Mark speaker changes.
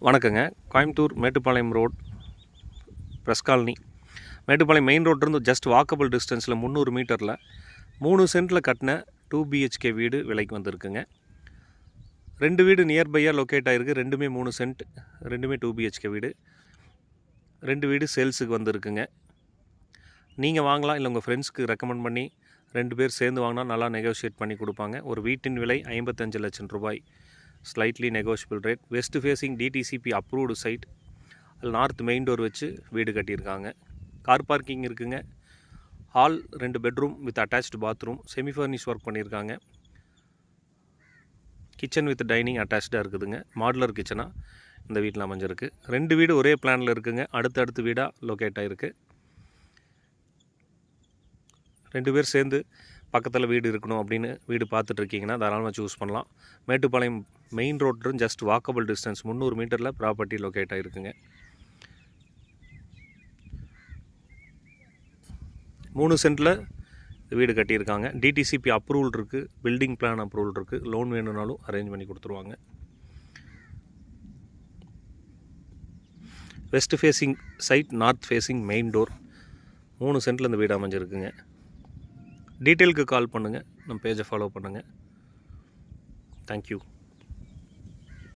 Speaker 1: வணக்கங்க. Coimbatore Mettupalayam road press colony. Mettupalayam main ரோட்லேருந்து just walkable டிஸ்டன்ஸில் 300 மீட்டரில் 3 சென்ட்டில் கட்டின 2 BHK வீடு விலைக்கு வந்திருக்குங்க. 2 வீடு நியர்பையாக லொக்கேட் ஆகிருக்கு. ரெண்டுமே 3 சென்ட், ரெண்டுமே 2 BHK வீடு. 2 வீடு சேல்ஸுக்கு வந்திருக்குங்க. நீங்கள் வாங்கலாம், இல்லை உங்கள் ஃப்ரெண்ட்ஸ்க்கு ரெக்கமெண்ட் பண்ணி 2 பேர் சேர்ந்து வாங்கினா நல்லா நெகோஷியேட் பண்ணி கொடுப்பாங்க. ஒரு வீட்டின் விலை 55 லட்சம் ரூபாய். Slightly negotiable rate. West facing DTCP approved side. அதில் நார்த் மெயின் டோர் வச்சு வீடு கட்டியிருக்காங்க. கார் பார்க்கிங் இருக்குங்க. Hall 2 bedroom with attached bathroom. Semi furnish work பண்ணியிருக்காங்க. கிச்சன் வித் டைனிங் அட்டாச்சாக இருக்குதுங்க. மாடுலர் கிச்சனாக இந்த வீட்டில் அமைஞ்சிருக்கு. 2 வீடு ஒரே பிளானில் இருக்குங்க. அடுத்தடுத்து வீடாக லொக்கேட் ஆகிருக்கு. 2 பேர் சேர்ந்து பக்கத்தில் வீடு இருக்கணும் அப்படின்னு வீடு பார்த்துட்ருக்கீங்கன்னா தாராளமாக சூஸ் பண்ணலாம். மேட்டுப்பாளையம் மெயின் ரோட்லேருந்து ஜஸ்ட் வாக்கபிள் டிஸ்டன்ஸ் 300 மீட்டரில் ப்ராப்பர்ட்டி லொக்கேட் ஆகிருக்குங்க. 3 சென்ட்டில் வீடு கட்டியிருக்காங்க. DTCP அப்ரூவல் இருக்குது, பில்டிங் பிளான் அப்ரூவல் இருக்குது. லோன் வேணும்னாலும் அரேஞ்ச் பண்ணி கொடுத்துருவாங்க. West facing site, north facing main door. 3 சென்ட்டில் இந்த வீடு அமைஞ்சிருக்குங்க. டீட்டெயிலுக்கு கால் பண்ணுங்கள். நம்ம பேஜை ஃபாலோ பண்ணுங்கள். தேங்க்யூ.